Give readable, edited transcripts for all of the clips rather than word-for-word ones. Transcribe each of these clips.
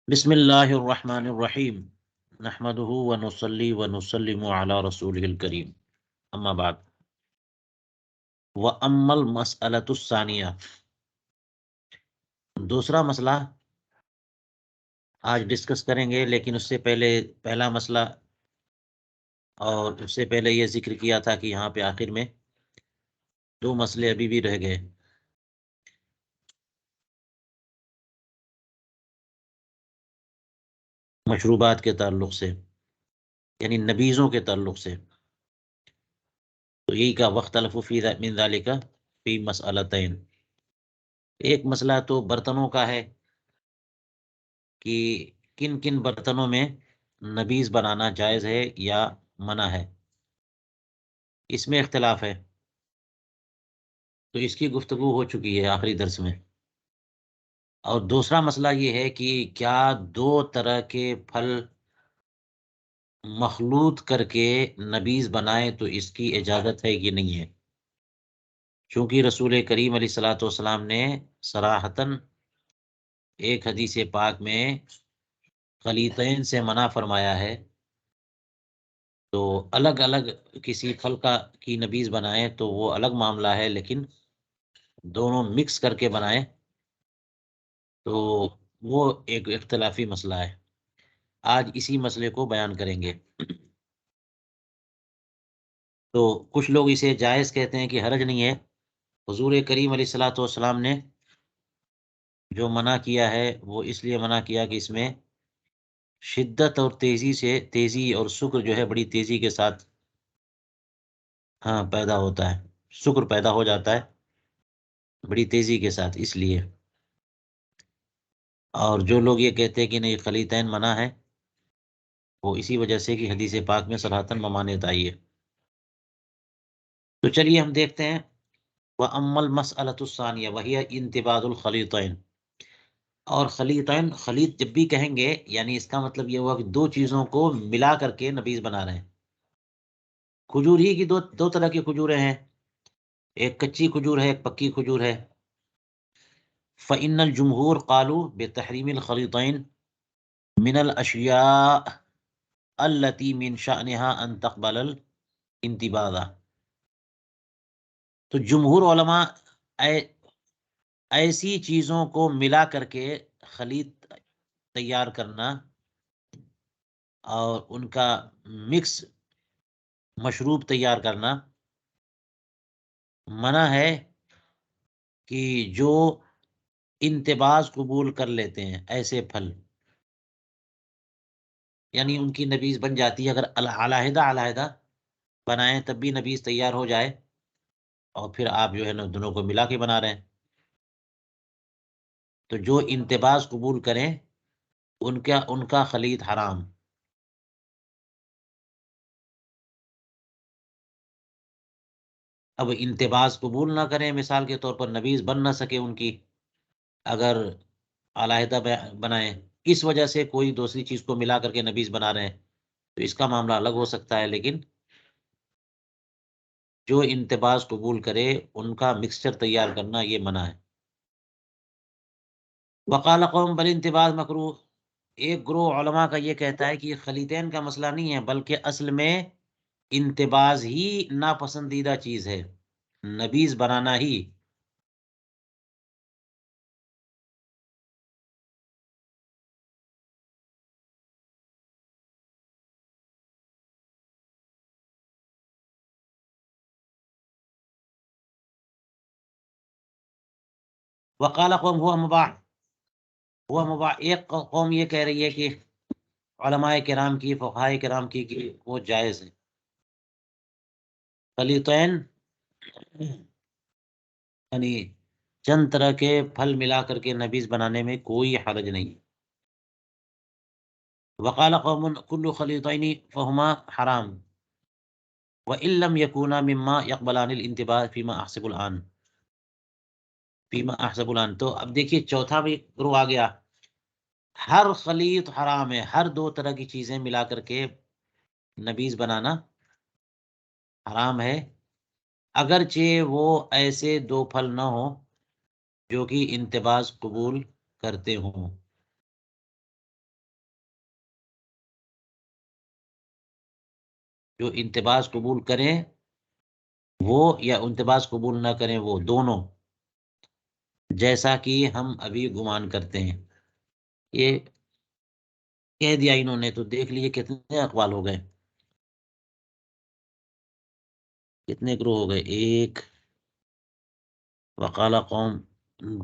بسم اللہ الرحمن الرحیم نحمده ونصلی ونسلم علی رسولہ الکریم اما بعد وَأَمَّا الْمَسْأَلَةُ الثَّانِيَةُ دوسرا مسئلہ آج ڈسکس کریں گے، لیکن اس سے پہلے پہلا مسئلہ اور اس سے پہلے یہ ذکر کیا تھا کہ یہاں پہ آخر میں دو مسئلے ابھی بھی رہ گئے، مشروبات کے تعلق سے، یعنی نبیذوں کے تعلق سے. تو یہی کا وختلف فی من ذالک فی مسئلتین. ایک مسئلہ تو برتنوں کا ہے کہ کن کن برتنوں میں نبیذ بنانا جائز ہے یا منع ہے، اس میں اختلاف ہے. تو اس کی گفتگو ہو چکی ہے آخری درس میں. اور دوسرا مسئلہ یہ ہے کہ کیا دو طرح کے پھل مخلوط کر کے نبیذ بنائے تو اس کی اجازت ہے کہ نہیں ہے، چونکہ رسول کریم علیہ الصلوۃ والسلام نے صراحتاً ایک حدیث پاک میں خلیطین سے منع فرمایا ہے. تو الگ الگ کسی پھل کی نبیذ بنائیں تو وہ الگ معاملہ ہے، لیکن دونوں مکس کر کے بنائیں تو وہ ایک اختلافی مسئلہ ہے. آج اسی مسئلے کو بیان کریں گے. تو کچھ لوگ اسے جائز کہتے ہیں کہ حرج نہیں ہے. حضور کریم علیہ الصلوۃ والسلام نے جو منع کیا ہے وہ اس لیے منع کیا کہ اس میں شدت اور تیزی اور سکر جو ہے بڑی تیزی کے ساتھ پیدا ہوتا ہے، سکر پیدا ہو جاتا ہے بڑی تیزی کے ساتھ، اس لیے. اور جو لوگ یہ کہتے ہیں کہ نہیں خلیطین منع ہے، وہ اسی وجہ سے کہ حدیث پاک میں صراحتاً ممانعت آئی ہے. تو چلیے ہم دیکھتے ہیں. وَأَمَّا الْمَسْأَلَةُ الثَّانِيَةُ وَهِيَ انتباذ الخلیطین. اور خلیطین، خلیط جب بھی کہیں گے یعنی اس کا مطلب یہ ہوا کہ دو چیزوں کو ملا کر کے نبیذ بنا رہے ہیں. کھجور ہی کی دو طرح کی کھجوریں ہیں، ایک کچی کھجور ہے ایک پکی کھجور ہے. فَإِنَّ الْجُمْهُورَ قَالُوا بِتَحْرِيمِ الْخَلِيطَيْنِ مِنَ الْأَشْيَاءِ الَّتِي مِنْ شَأْنِهَا أَنْ تَقْبَلَ الْانْتِبَاذَ. تو جمہور علماء ایسی چیزوں کو ملا کر کے خلیط تیار کرنا اور ان کا مکس مشروب تیار کرنا منع ہے کہ جو انتباذ قبول کر لیتے ہیں ایسے پھل، یعنی ان کی نبیذ بن جاتی ہے. اگر علیحدہ بنائیں تب بھی نبیذ تیار ہو جائے اور پھر آپ جو ہے نا دونوں کو ملا کے بنا رہے ہیں، تو جو انتباذ قبول کریں ان کا خلیط حرام. اب انتباذ قبول نہ کریں، مثال کے طور پر نبیذ بن نہ سکے ان کی، اگر علیحدہ بنائیں اس وجہ سے کوئی دوسری چیز کو ملا کر کے نبیذ بنا رہے ہیں تو اس کا معاملہ الگ ہو سکتا ہے. لیکن جو انتباذ قبول کرے ان کا مکسچر تیار کرنا یہ منع ہے. وقال قوم بل انتباذ مکروہ. ایک گروہ علماء کا یہ کہتا ہے کہ یہ خلیطین کا مسئلہ نہیں ہے، بلکہ اصل میں انتباذ ہی ناپسندیدہ چیز ہے، نبیذ بنانا ہی. وقال قوم ہوا مباح. ایک قوم یہ کہہ رہی ہے کہ علماء کرام کی، فقہاء کرام کی کہ وہ جائز ہے. خلیطین یعنی چند طرح کے پھل ملا کر کے نبیذ بنانے میں کوئی حرج نہیں. وقال قوم كل خلیطین فهما حرام وان لم يكونا مما يقبلان الانتباذ فيما احسب الان. تو اب دیکھیے چوتھا بھی گروہ آ گیا. ہر خلیط حرام ہے، ہر دو طرح کی چیزیں ملا کر کے نبیذ بنانا حرام ہے، اگرچہ وہ ایسے دو پھل نہ ہوں جو کہ انتباذ قبول کرتے ہوں. جو انتباس قبول کریں وہ یا انتباس قبول نہ کریں وہ دونوں، جیسا کہ ہم ابھی گمان کرتے ہیں. یہ کہہ دیا انہوں نے، تو دیکھ لیے کتنے اقوال ہو گئے، کتنے گروہ ہو گئے. ایک وقال قوم،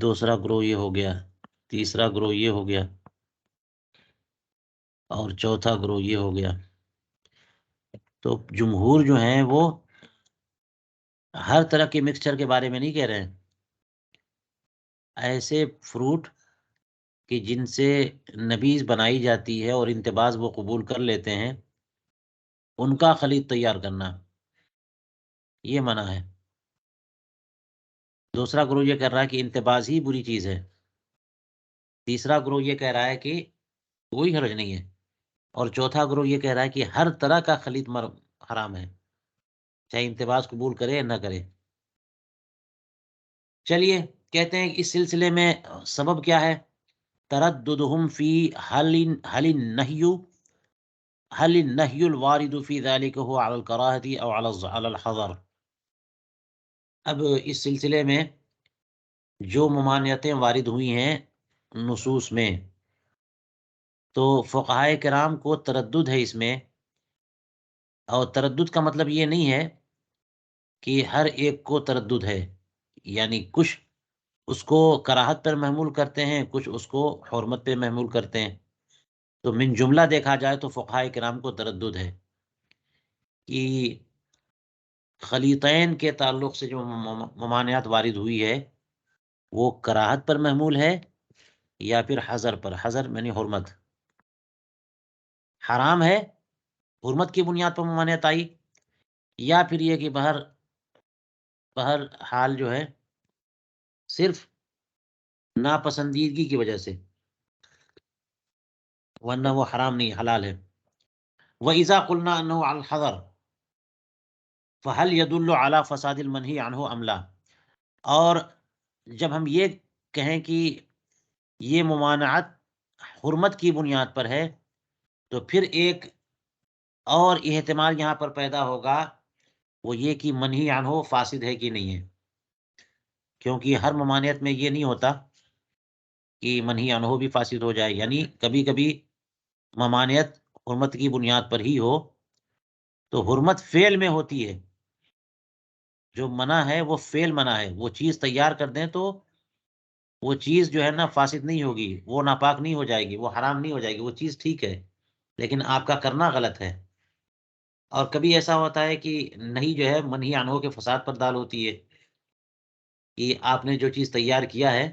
دوسرا گروہ یہ ہو گیا، تیسرا گروہ یہ ہو گیا، اور چوتھا گروہ یہ ہو گیا. تو جمہور جو ہیں وہ ہر طرح کے مکسچر کے بارے میں نہیں کہہ رہے ہیں. ایسے فروٹ کہ جن سے نبیذ بنائی جاتی ہے اور انتباس وہ قبول کر لیتے ہیں، ان کا خليط تیار کرنا یہ منع ہے. دوسرا گروہ یہ کہہ رہا ہے کہ انتباس ہی بری چیز ہے. تیسرا گروہ یہ کہہ رہا ہے کہ کوئی حرج نہیں ہے. اور چوتھا گروہ یہ کہہ رہا ہے کہ ہر طرح کا خليط حرام ہے، چاہے انتباس قبول کرے یا نہ کرے. چلیے کہتے ہیں کہ اس سلسلے میں سبب کیا ہے؟ ترددهم فی هل النهی الوارد فی ذلك هو على الكراهة او على الحظر. اب اس سلسلے میں جو ممانعتیں وارد ہوئی ہیں نصوص میں، تو فقہائے کرام کو تردد ہے اس میں. اور تردد کا مطلب یہ نہیں ہے کہ ہر ایک کو تردد ہے، یعنی کچھ اس کو کراہت پر محمول کرتے ہیں، کچھ اس کو حرمت پہ محمول کرتے ہیں. تو من جملہ دیکھا جائے تو فقہائے کرام کو تردد ہے کہ خلیطین کے تعلق سے جو ممانعت وارد ہوئی ہے وہ کراہت پر محمول ہے یا پھر حظر پر. حظر یعنی حرمت، حرام ہے حرمت کی بنیاد پر ممانعت آئی، یا پھر یہ کہ بہر حال جو ہے صرف ناپسندیدگی کی وجہ سے، ورنہ وہ حرام نہیں حلال ہے. وَإِذَا قُلْنَا أَنَّهُ عَلَى الْحَظَرِ فَهَلْ يَدُلُّ عَلَى فَسَادِ الْمَنْهِي عَنْهُ أَمْ لَا. اور جب ہم یہ کہیں کہ یہ ممانعت حرمت کی بنیاد پر ہے، تو پھر ایک اور احتمال یہاں پر پیدا ہوگا، وہ یہ کہ منہی عنہ فاسد ہے کہ نہیں ہے. کیونکہ ہر ممانعت میں یہ نہیں ہوتا کہ منہی عنہ بھی فاسد ہو جائے. یعنی کبھی کبھی ممانعت حرمت کی بنیاد پر ہی ہو تو حرمت فعل میں ہوتی ہے، جو منع ہے وہ فعل منع ہے. وہ چیز تیار کر دیں تو وہ چیز جو ہے نا فاسد نہیں ہوگی، وہ ناپاک نہیں ہو جائے گی، وہ حرام نہیں ہو جائے گی، وہ چیز ٹھیک ہے، لیکن آپ کا کرنا غلط ہے. اور کبھی ایسا ہوتا ہے کہ نہیں جو ہے منہی عنہ کے فساد پر دال ہوتی ہے کہ آپ نے جو چیز تیار کیا ہے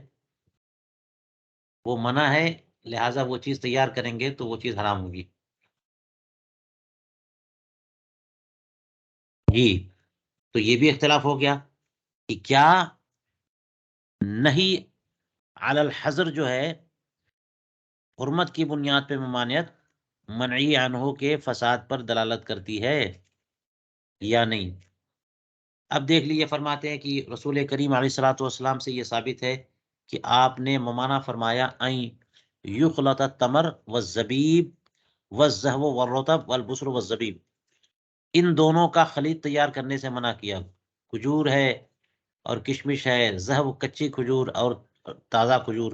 وہ منع ہے، لہٰذا وہ چیز تیار کریں گے تو وہ چیز حرام ہوگی. جی تو یہ بھی اختلاف ہو گیا کہ کیا نہیں علی الحظر جو ہے حرمت کی بنیاد پہ ممانعت منعی عنہ کے فساد پر دلالت کرتی ہے یا نہیں. اب دیکھ لیجیے، فرماتے ہیں کہ رسول کریم علیہ الصلوۃ والسلام سے یہ ثابت ہے کہ آپ نے ممانع فرمایا این یخلط التمر والزبیب والزہو والرطب والبصر والزبیب، ان دونوں کا خليط تیار کرنے سے منع کیا. کھجور ہے اور کشمش ہے، زہو کچی کھجور اور تازہ کھجور،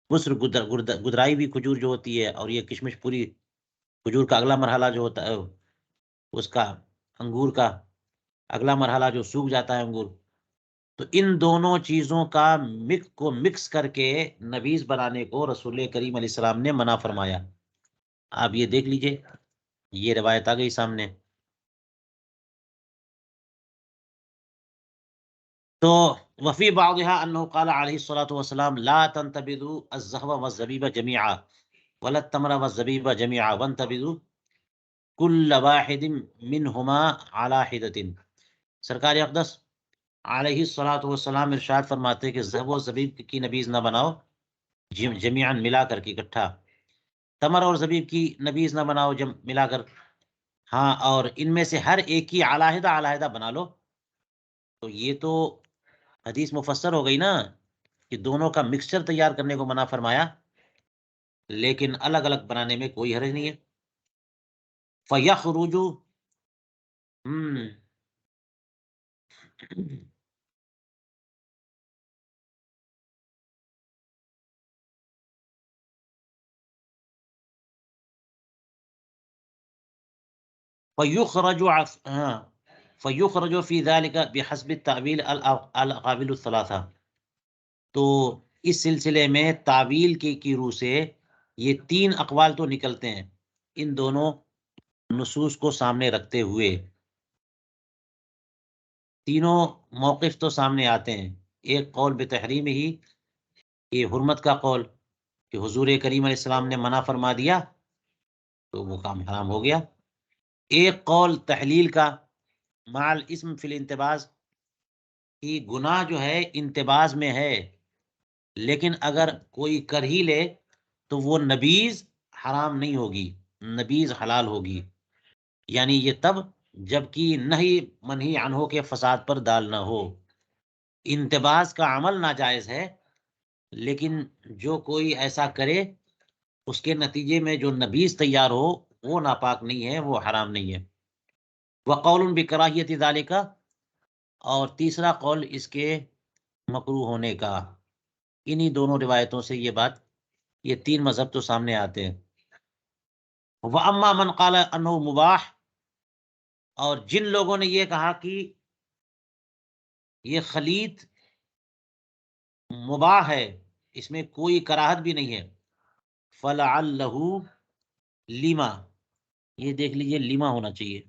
بصر گدرائی بھی کھجور جو ہوتی ہے، اور یہ کشمش پوری کھجور کا اگلا مرحلہ جو ہوتا ہے اس کا، انگور کا اگلا مرحلہ جو سوکھ جاتا ہے انگور. تو ان دونوں چیزوں کا مکس کر کے نبیذ بنانے کو رسول کریم علیہ السلام نے منع فرمایا. آپ یہ دیکھ لیجئے، یہ روایت آ گئی سامنے. تو وفی بعضها انه قال علیہ الصلوۃ والسلام لا تنتبذوا الزهو والزبیب جميعا ولا التمر والزبیب جميعا وانتبذوا كل واحد منهما على حدة. سرکار اقدس علیہ الصلوۃ والسلام ارشاد فرماتے کہ زہو و زبیب کی نبیذ نہ بناؤ جميعا ملا کر کے اکٹھا، تمر اور زبیب کی نبیذ نہ بناؤ ملا کر، ہاں اور ان میں سے ہر ایک کی علیحدہ علیحدہ بنا لو. تو یہ تو حدیث مفسر ہو گئی نا کہ دونوں کا مکسچر تیار کرنے کو منع فرمایا، لیکن الگ الگ بنانے میں کوئی حرج نہیں ہے. فَيَخْرُجُ ہوں فیخرج فی ذلک بحسب التأویل القابل الثلاثہ، تو اس سلسلے میں تعویل کی روح سے یہ تین اقوال تو نکلتے ہیں ان دونوں نصوص کو سامنے رکھتے ہوئے، تینوں موقف تو سامنے آتے ہیں۔ ایک قول بتحریم ہی، یہ حرمت کا قول کہ حضور کریم علیہ السلام نے منع فرما دیا تو وہ کام حرام ہو گیا۔ ایک قول تحلیل کا، مع الاسم فی الانتباز، کہ گناہ جو ہے انتباز میں ہے، لیکن اگر کوئی کر ہی لے تو وہ نبیذ حرام نہیں ہوگی، نبیذ حلال ہوگی، یعنی یہ تب جبکہ نہیں منہی عنہ کے فساد پر دال نہ ہو۔ انتباز کا عمل ناجائز ہے، لیکن جو کوئی ایسا کرے اس کے نتیجے میں جو نبیذ تیار ہو وہ ناپاک نہیں ہے، وہ حرام نہیں ہے۔ وقول بکراہیت ذالک، اور تیسرا قول اس کے مکروہ ہونے کا۔ انہی دونوں روایتوں سے یہ بات، یہ تین مذہب تو سامنے آتے ہیں۔ وَأَمَّا مَنْ قَالَ أَنَّهُ مُبَاحٌ، اور جن لوگوں نے یہ کہا کہ یہ خلیط مباح ہے، اس میں کوئی کراہت بھی نہیں ہے، فَلَعَلَّهُ لِمَا، یہ دیکھ لیجئے لما ہونا چاہیے،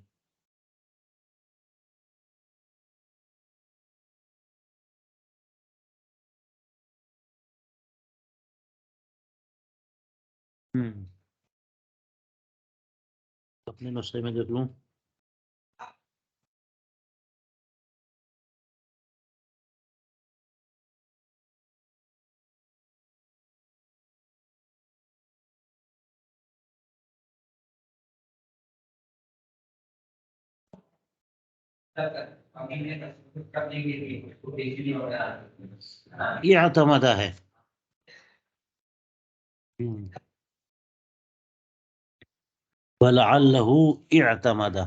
اپنے نسخے میں دیکھ لوں۔ یہ اعتمادہ ہے، وَلَعَلَّهُ اعتمد،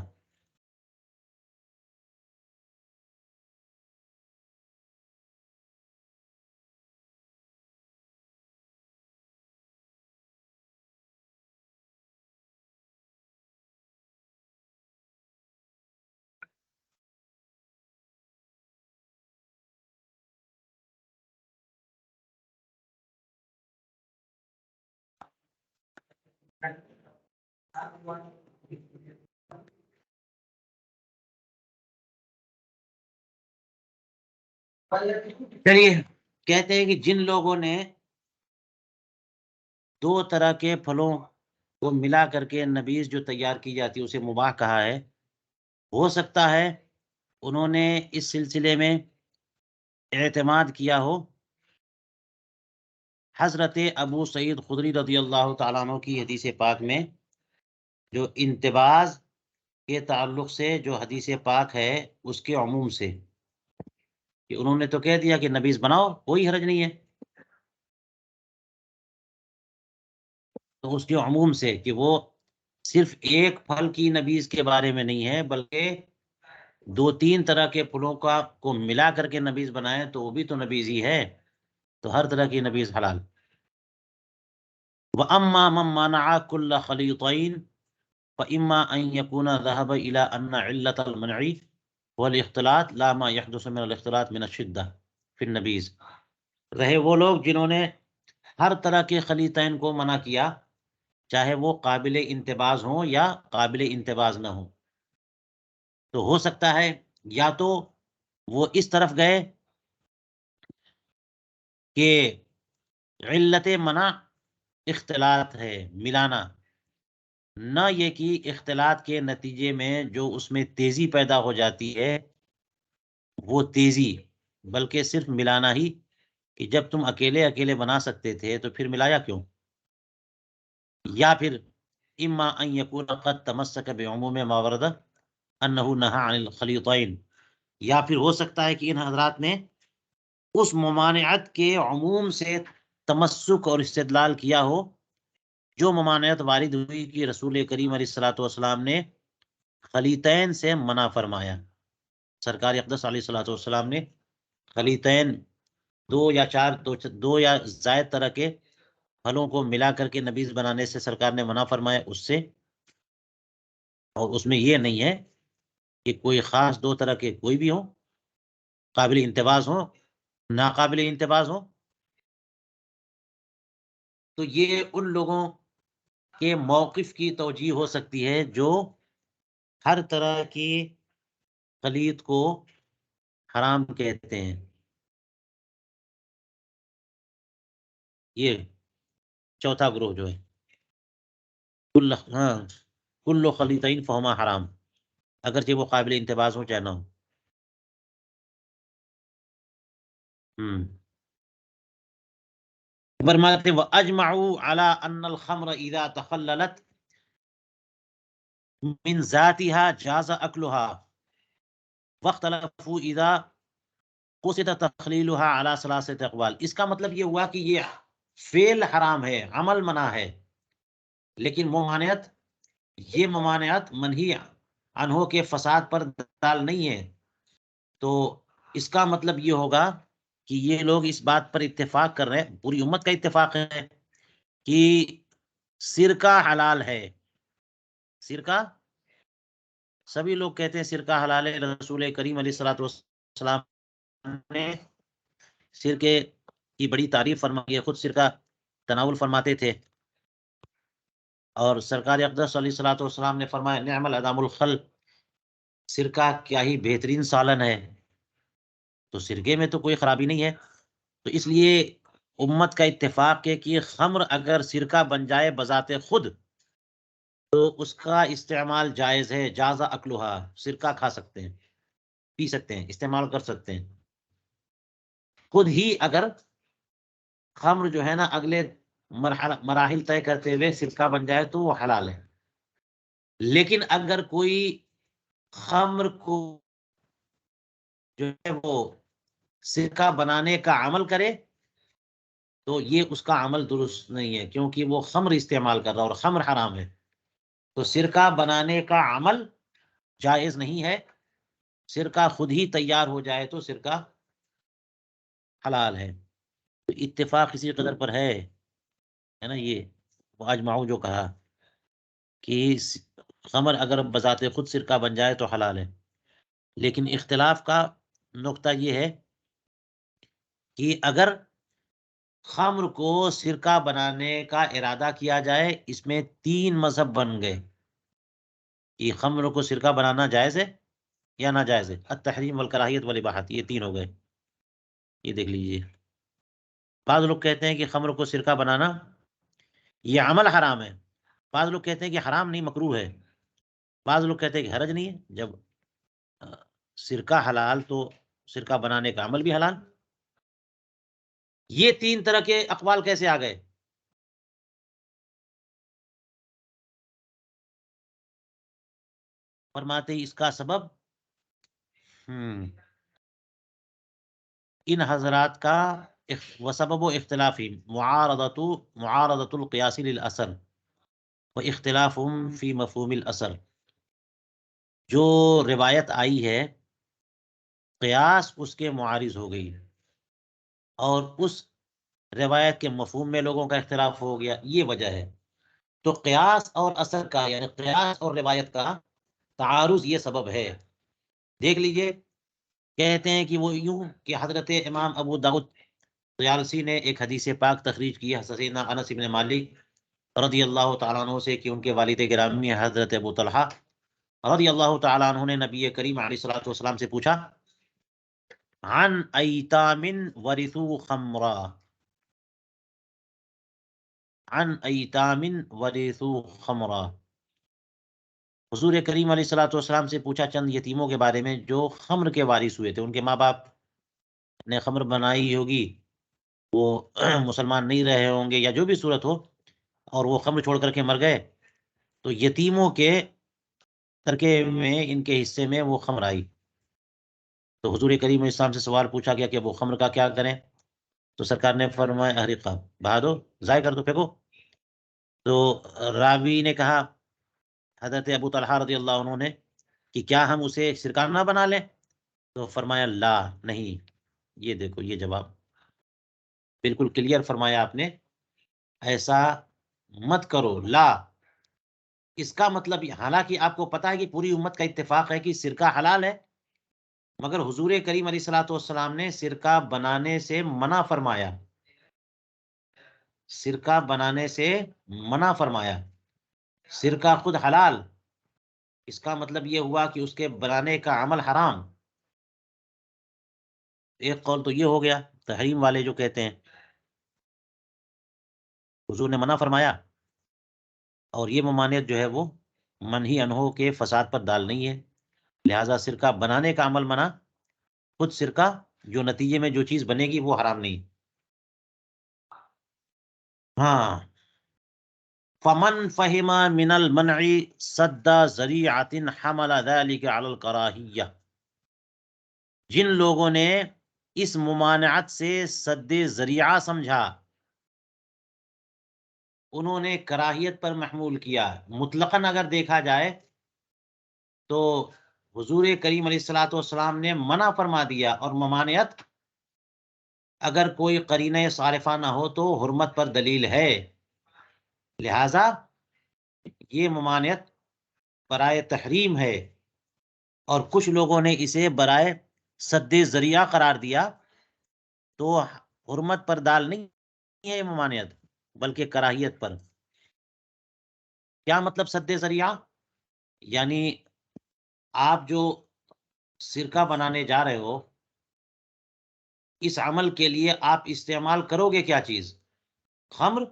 چلیے کہتے ہیں کہ جن لوگوں نے دو طرح کے پھلوں کو ملا کر کے نبیذ جو تیار کی جاتی ہے اسے مباح کہا ہے، ہو سکتا ہے انہوں نے اس سلسلے میں اعتماد کیا ہو حضرت ابو سعید خدری رضی اللہ تعالیٰ عنہ کی حدیث پاک میں، جو انتباز کے تعلق سے جو حدیث پاک ہے اس کے عموم سے، کہ انہوں نے تو کہہ دیا کہ نبیذ بناؤ کوئی حرج نہیں ہے، تو اس کے عموم سے کہ وہ صرف ایک پھل کی نبیذ کے بارے میں نہیں ہے، بلکہ دو تین طرح کے پھلوں کو ملا کر کے نبیذ بنائیں تو وہ بھی تو نبیذ ہی ہے، تو ہر طرح کی نبیذ حلال۔ وَأَمَّا مَن مَّنَعَ كُلَّ خَلِيطَيْنِ فَإِمَّا أَن يَكُونَ ذَهَبَ إِلَىٰ أَنَّ عِلَّةَ الْمَنْعِ وَالِاخْتِلَاطِ لَا مَا يَحْدُثُ مِنَ الاختلاط مِنَ الشِّدَّةِ فِي النَّبِيذ، رہے وہ لوگ جنہوں نے ہر طرح کے خلیطین کو منع کیا، چاہے وہ قابل انتباز ہوں یا قابل انتباز نہ ہوں، تو ہو سکتا ہے یا تو وہ اس طرف گئے کہ علت منع اختلاط ہے، ملانا، نہ یہ کہ اختلاط کے نتیجے میں جو اس میں تیزی پیدا ہو جاتی ہے وہ تیزی، بلکہ صرف ملانا ہی، کہ جب تم اکیلے اکیلے بنا سکتے تھے تو پھر ملایا کیوں؟ یا پھر اما ان یکون قد تمسک بعموم ما ورد انہ نہى عن الخلیطین، یا پھر ہو سکتا ہے کہ ان حضرات نے اس ممانعت کے عموم سے تمسک اور استدلال کیا ہو جو ممانعت وارد ہوئی کہ رسول کریم علیہ الصلوۃ والسلام نے خلیتین سے منع فرمایا. سرکار اقدس علیہ الصلوۃ والسلام نے خلیتین، دو یا زائد طرح کے پھلوں کو ملا کر کے نبیذ بنانے سے سرکار نے منع فرمایا اس سے. اور اس میں یہ نہیں ہے کہ کوئی خاص دو طرح کے کوئی بھی ہو، قابل انتباز ہو، ناقابل انتباز ہو. تو یہ ان لوگوں کے موقف کی توجیہ ہو سکتی ہے جو ہر طرح کی خلید کو حرام کہتے ہیں. یہ چوتھا گروہ جو ہے کل خلیطین فہما حرام، اگرچہ وہ قابل انتباز ہو چاہے نہ ہو. فرماتے وَأَجْمَعُوا عَلَىٰ أَنَّ الْخَمْرَ إِذَا تَخَلَّلَتْ مِنْ ذَاتِهَا جَازَ أَكْلُهَا وَاخْتَلَفُوا إِذَا قُصِدَ تَخْلِيلُهَا عَلَىٰ ثَلَاثَةِ أَقْوَالٍ. اس کا مطلب یہ ہوا کہ یہ فعل حرام ہے، عمل منع ہے، لیکن یہ ممانعت منہی عنہ کے فساد پر دال نہیں ہے. تو اس کا مطلب یہ ہوگا کہ یہ لوگ اس بات پر اتفاق کر رہے ہیں، پوری امت کا اتفاق ہے کہ سرکہ حلال ہے. سرکہ سبھی لوگ کہتے ہیں سرکہ حلال ہے. رسول کریم علیہ الصلوۃ والسلام نے سرکے کی بڑی تعریف فرمائی ہے، خود سرکہ تناول فرماتے تھے. اور سرکار اقدس علیہ الصلوۃ والسلام نے فرمایا نعم الادام الخل، سرکہ کیا ہی بہترین سالن ہے. تو سرکے میں تو کوئی خرابی نہیں ہے. تو اس لیے امت کا اتفاق ہے کہ خمر اگر سرکہ بن جائے بذات خود تو اس کا استعمال جائز ہے. جازہ اکلوہا، سرکہ کھا سکتے ہیں، پی سکتے ہیں، استعمال کر سکتے ہیں. خود ہی اگر خمر جو ہے نا اگلے مراحل طے کرتے ہوئے سرکہ بن جائے تو وہ حلال ہے. لیکن اگر کوئی خمر کو جو ہے وہ سرکہ بنانے کا عمل کرے تو یہ اس کا عمل درست نہیں ہے، کیونکہ وہ خمر استعمال کر رہا ہے اور خمر حرام ہے. تو سرکہ بنانے کا عمل جائز نہیں ہے. سرکہ خود ہی تیار ہو جائے تو سرکہ حلال ہے. تو اتفاق اسی قدر پر ہے نا. یہ اجمعو جو کہا کہ خمر اگر بذات خود سرکہ بن جائے تو حلال ہے. لیکن اختلاف کا نقطہ یہ ہے کہ اگر خمر کو سرکہ بنانے کا ارادہ کیا جائے، اس میں 3 مذہب بن گئے کہ خمر کو سرکہ بنانا جائز ہے یا ناجائز ہے. التحریم والکراہیت والاباحت، یہ 3 ہو گئے. یہ دیکھ لیجئے. بعض لوگ کہتے ہیں کہ خمر کو سرکہ بنانا یہ عمل حرام ہے. بعض لوگ کہتے ہیں کہ حرام نہیں، مکروہ ہے. بعض لوگ کہتے ہیں کہ حرج نہیں ہے. جب سرکہ حلال تو سرکہ بنانے کا عمل بھی حلال. یہ 3 طرح کے اقوال کیسے آ گئے؟ فرماتے اس کا سبب ان حضرات کا وسبب اختلافی معارضۃ القیاس للاثر واختلافهم فی مفہوم الاثر. جو روایت آئی ہے قیاس اس کے معارض ہو گئی اور اس روایت کے مفہوم میں لوگوں کا اختلاف ہو گیا، یہ وجہ ہے. تو قیاس اور اثر کا یعنی قیاس اور روایت کا تعارض یہ سبب ہے. دیکھ لیجئے، کہتے ہیں کہ وہ یوں کہ حضرت امام ابو داؤد طیالسی نے ایک حدیث پاک تخریج کی ہے سیدنا انس بن مالک رضی اللہ تعالیٰ عنہ سے کہ ان کے والد گرامی حضرت ابو طلحہ رضی اللہ تعالیٰ عنہ نے نبی کریم علیہ الصلوۃ والسلام سے پوچھا عن ایتام ورثوا خمرا، عن ایتام ورثوا خمرا. حضور کریم علیہ الصلوۃ والسلام سے پوچھا چند یتیموں کے بارے میں جو خمر کے وارث ہوئے تھے. ان کے ماں باپ نے خمر بنائی ہوگی، وہ مسلمان نہیں رہے ہوں گے یا جو بھی صورت ہو، اور وہ خمر چھوڑ کر کے مر گئے، تو یتیموں کے ترکے میں ان کے حصے میں وہ خمر آئی. تو حضور کریم علیہ السلام سے سوال پوچھا گیا کہ وہ خمر کا کیا کریں. تو سرکار نے فرمایا احرقہ، بہا دو، ضائع کر دو، پھینکو. تو راوی نے کہا حضرت ابو طلحہ رضی اللہ عنہ نے کہ کیا ہم اسے سرکہ نہ بنا لیں؟ تو فرمایا لا، نہیں. یہ دیکھو یہ جواب بالکل کلیئر فرمایا آپ نے، ایسا مت کرو. لا، اس کا مطلب حالانکہ آپ کو پتا ہے کہ پوری امت کا اتفاق ہے کہ سرکہ حلال ہے، مگر حضور کریم علیہ الصلوۃ والسلام نے سرکہ بنانے سے منع فرمایا. سرکہ بنانے سے منع فرمایا. سرکہ خود حلال، اس کا مطلب یہ ہوا کہ اس کے بنانے کا عمل حرام. ایک قول تو یہ ہو گیا تحریم والے جو کہتے ہیں حضور نے منع فرمایا، اور یہ ممانعت جو ہے وہ منہی عنہ کے فساد پر دال نہیں ہے، لہذا سرکہ بنانے کا عمل منع، خود سرکہ جو نتیجے میں جو چیز بنے گی وہ حرام نہیں. ہاں، فمن فہم من المنع صد ذریعۃ حمل ذلك علی الکراہیہ، جن لوگوں نے اس ممانعت سے سد ذریعہ سمجھا انہوں نے کراہیت پر محمول کیا. مطلقاً اگر دیکھا جائے تو حضور کریم علیہ الصلوۃ والسلام نے منع فرما دیا، اور ممانعت اگر کوئی قرینہ صارفہ نہ ہو تو حرمت پر دلیل ہے، لہذا یہ ممانعت برائے تحریم ہے، اور کچھ لوگوں نے اسے برائے سد ذریعہ قرار دیا، تو حرمت پر دال نہیں ہے یہ ممانعت، بلکہ کراہیت پر. کیا مطلب سد ذریعہ؟ یعنی آپ جو سرکہ بنانے جا رہے ہو، اس عمل کے لیے آپ استعمال کرو گے کیا چیز؟ خمر.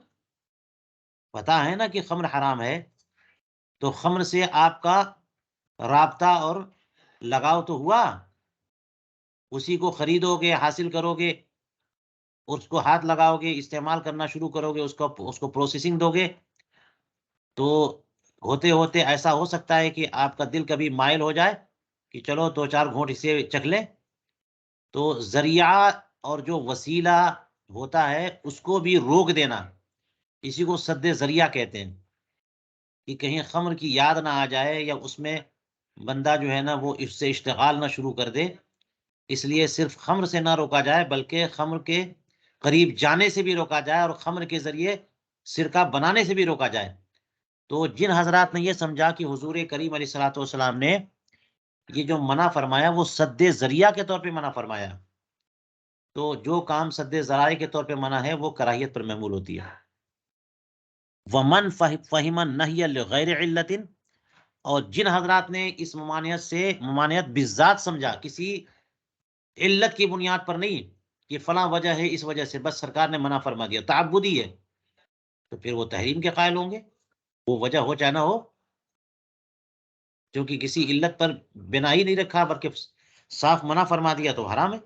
پتا ہے نا کہ خمر حرام ہے، تو خمر سے آپ کا رابطہ اور لگاؤ تو ہوا، اسی کو خریدو گے، حاصل کرو گے، اس کو ہاتھ لگاؤ گے، استعمال کرنا شروع کرو گے، اس کو پروسیسنگ دو گے، تو ہوتے ہوتے ایسا ہو سکتا ہے کہ آپ کا دل کبھی مائل ہو جائے کہ چلو دو چار گھونٹ اسے چکھ لیں. تو ذریعہ اور جو وسیلہ ہوتا ہے اس کو بھی روک دینا، اسی کو سد ذریعہ کہتے ہیں، کہ کہیں خمر کی یاد نہ آ جائے، یا اس میں بندہ جو ہے نا وہ اس سے اشتغال نہ شروع کر دے. اس لیے صرف خمر سے نہ روکا جائے، بلکہ خمر کے قریب جانے سے بھی روکا جائے، اور خمر کے ذریعے سرکہ بنانے سے بھی روکا جائے. تو جن حضرات نے یہ سمجھا کہ حضور کریم علیہ الصلوۃ والسلام نے یہ جو منع فرمایا وہ سد ذریعہ کے طور پہ منع فرمایا، تو جو کام سد ذرائع کے طور پہ منع ہے وہ کراہیت پر محمول ہوتی ہے. ومن فہم النہی لغیر علت، اور جن حضرات نے اس ممانعت بالذات سمجھا، کسی علت کی بنیاد پر نہیں کہ فلاں وجہ ہے اس وجہ سے، بس سرکار نے منع فرما دیا، تعبدی ہے، تو پھر وہ تحریم کے قائل ہوں گے، وہ وجہ ہو چاہے نہ ہو، کیونکہ کسی علت پر بنا ہی نہیں رکھا بلکہ صاف منع فرما دیا تو حرام ہے.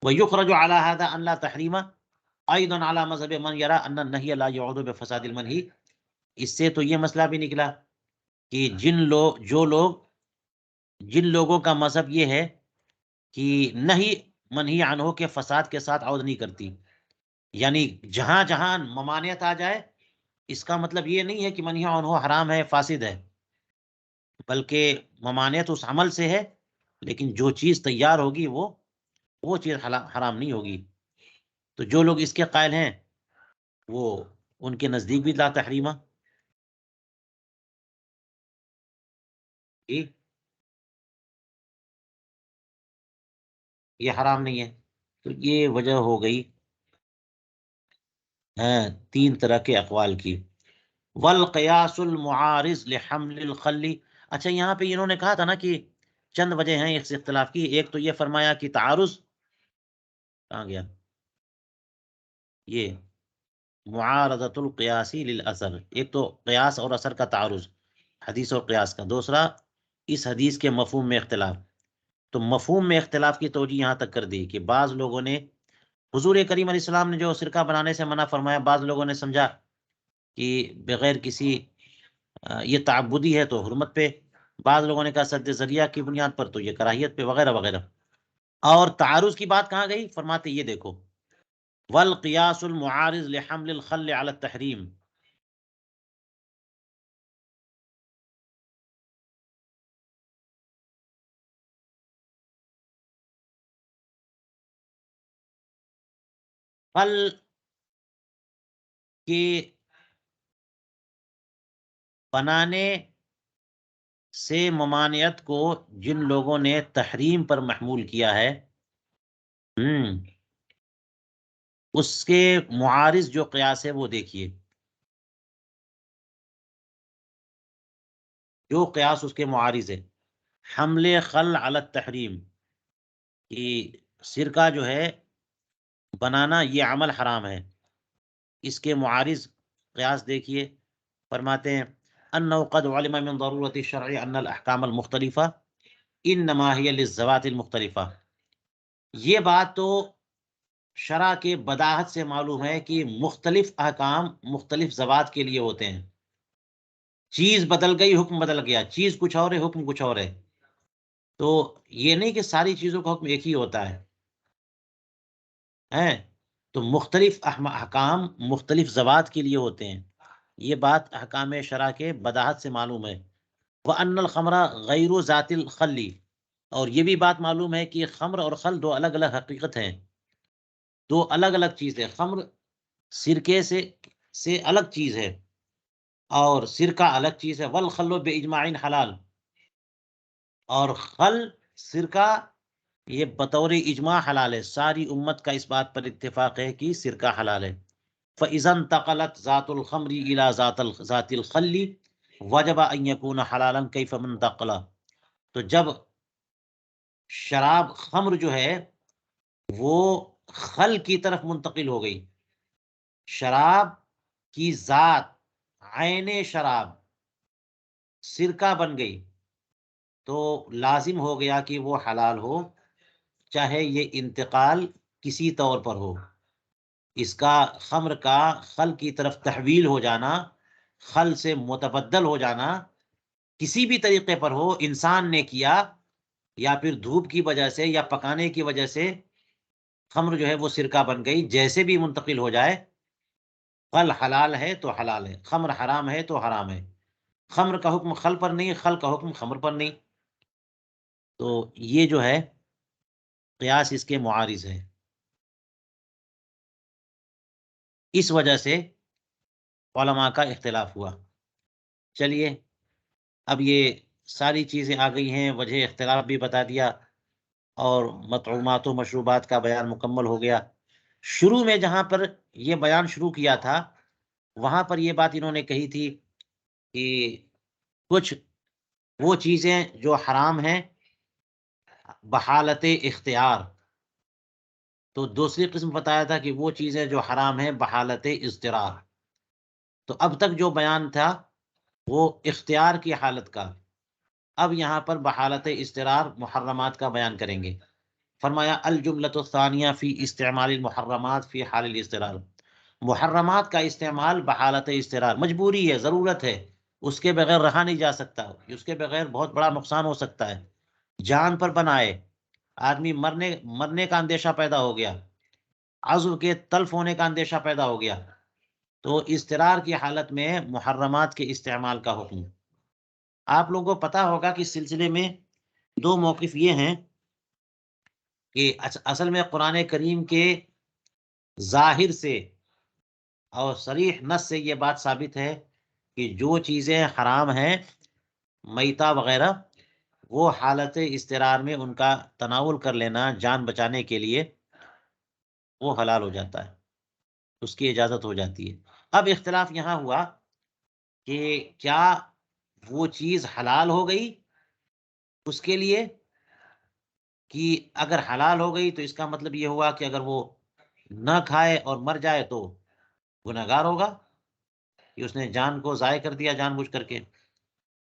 وَيُخْرَجُ عَلَى هَذَا أَنْ لَا تَحْرِيمَ أَيْضًا عَلَى مَذْهَبِ مَنْ يَرَى أَنَّ النَّهْيَ لَا يَعُودُ بِفَسَادِ الْمَنْهِ. اس سے تو یہ مسئلہ بھی نکلا کہ جن لوگوں کا مذہب یہ ہے کہ نہیں منہی عنہ کے فساد کے ساتھ عود نہیں کرتی، یعنی جہاں جہاں ممانعت آ جائے، اس کا مطلب یہ نہیں ہے کہ منہی عنہ حرام ہے، فاسد ہے، بلکہ ممانعت اس عمل سے ہے، لیکن جو چیز تیار ہوگی وہ چیز حرام نہیں ہوگی. تو جو لوگ اس کے قائل ہیں وہ ان کے نزدیک بھی لا تحریمہ، یہ حرام نہیں ہے. تو یہ وجہ ہو گئی تین طرح کے اقوال کی. والقیاس المعارض لحمل الخل. اچھا، یہاں پہ انہوں نے کہا تھا نا کہ چند وجہ ہیں اس اختلاف کی. ایک تو یہ فرمایا کہ تعارض، کہاں گیا یہ معارضۃ القیاسی للاثر، ایک تو قیاس اور اثر کا تعارض، حدیث اور قیاس کا. دوسرا اس حدیث کے مفہوم میں اختلاف. تو مفہوم میں اختلاف کی توجہ یہاں تک کر دی کہ بعض لوگوں نے حضور کریم علیہ السلام نے جو سرکہ بنانے سے منع فرمایا، بعض لوگوں نے سمجھا کہ بغیر کسی یہ تعبدی ہے تو حرمت پہ، بعض لوگوں نے کہا سد ذریعہ کی بنیاد پر تو یہ کراہیت پہ، وغیرہ وغیرہ. اور تعارض کی بات کہاں گئی؟ فرماتے یہ دیکھو والقیاس المعارض لحمل الخل على التحریم. پھل کے بنانے سے ممانعت کو جن لوگوں نے تحریم پر محمول کیا ہے، ہم، اس کے معارض جو قیاس ہے وہ دیکھیے، جو قیاس اس کے معارض ہے، حمل خل علی التحریم، کہ سرکہ جو ہے بنانا یہ عمل حرام ہے، اس کے معارض قیاس دیکھیے، فرماتے ہیں انه قد علم من ضرورت الشرع ان الاحکام المختلفہ انما هي للذوات المختلفہ، یہ بات تو شرع کے بداہت سے معلوم ہے کہ مختلف احکام مختلف ذوات کے لیے ہوتے ہیں، چیز بدل گئی حکم بدل گیا، چیز کچھ اور ہے حکم کچھ اور ہے، تو یہ نہیں کہ ساری چیزوں کا حکم ایک ہی ہوتا ہے، تو مختلف احکام مختلف ذوات کے لیے ہوتے ہیں، یہ بات احکام شرع کے بداہت سے معلوم ہے۔ وَأَنَّ الْخَمْرَ غَيْرُ ذَاتِ الْخَلِّ، اور یہ بھی بات معلوم ہے کہ خمر اور خل دو الگ الگ حقیقت ہیں، دو الگ الگ چیزیں، خمر سرکے سے الگ چیز ہے اور سرکہ الگ چیز ہے، والخل بإجماع حلال، اور خل سرکہ یہ بطور اجماع حلال ہے، ساری امت کا اس بات پر اتفاق ہے کہ سرکہ حلال ہے۔ فَإِذَا انْتَقَلَتْ ذَاتُ الْخَمْرِ إِلَى ذَاتِ الْخَلِّ وَجَبَ أَنْ يَكُونَ حَلَالًا كَيْفَمَا انْتَقَلَ، تو جب شراب خمر جو ہے وہ خل کی طرف منتقل ہو گئی، شراب کی ذات عین شراب سرکہ بن گئی، تو لازم ہو گیا کہ وہ حلال ہو، چاہے یہ انتقال کسی طور پر ہو، اس کا خمر کا خل کی طرف تحویل ہو جانا، خل سے متبدل ہو جانا کسی بھی طریقے پر ہو، انسان نے کیا یا پھر دھوپ کی وجہ سے یا پکانے کی وجہ سے خمر جو ہے وہ سرکہ بن گئی، جیسے بھی منتقل ہو جائے، خل حلال ہے تو حلال ہے، خمر حرام ہے تو حرام ہے، خمر کا حکم خل پر نہیں، خل کا حکم خمر پر نہیں، تو یہ جو ہے قیاس اس کے معارض ہے، اس وجہ سے علماء کا اختلاف ہوا۔ چلیے اب یہ ساری چیزیں آ گئی ہیں، وجہ اختلاف بھی بتا دیا اور مطعومات و مشروبات کا بیان مکمل ہو گیا۔ شروع میں جہاں پر یہ بیان شروع کیا تھا وہاں پر یہ بات انہوں نے کہی تھی کہ کچھ وہ چیزیں جو حرام ہیں بحالت اختیار، تو دوسری قسم بتایا تھا کہ وہ چیزیں جو حرام ہیں بحالت اضطرار، تو اب تک جو بیان تھا وہ اختیار کی حالت کا، اب یہاں پر بحالت اضطرار محرمات کا بیان کریں گے۔ فرمایا الجملۃ الثانیہ فی استعمال المحرمات فی حال الاضطرار، محرمات کا استعمال بحالت اضطرار، مجبوری ہے، ضرورت ہے، اس کے بغیر رہا نہیں جا سکتا، اس کے بغیر بہت بڑا نقصان ہو سکتا ہے، جان پر بنائے، آدمی مرنے کا اندیشہ پیدا ہو گیا، عضو کے تلف ہونے کا اندیشہ پیدا ہو گیا، تو اضطرار کی حالت میں محرمات کے استعمال کا حکم۔ آپ لوگوں کو پتا ہوگا کہ اس سلسلے میں دو موقف یہ ہیں کہ اصل میں قرآن کریم کے ظاہر سے اور صریح نص سے یہ بات ثابت ہے کہ جو چیزیں حرام ہیں میتہ وغیرہ، وہ حالت اضطرار میں ان کا تناول کر لینا جان بچانے کے لیے وہ حلال ہو جاتا ہے، اس کی اجازت ہو جاتی ہے۔ اب اختلاف یہاں ہوا کہ کیا وہ چیز حلال ہو گئی اس کے لیے، کہ اگر حلال ہو گئی تو اس کا مطلب یہ ہوا کہ اگر وہ نہ کھائے اور مر جائے تو گنہگار ہوگا کہ اس نے جان کو ضائع کر دیا جان بوجھ کر کے،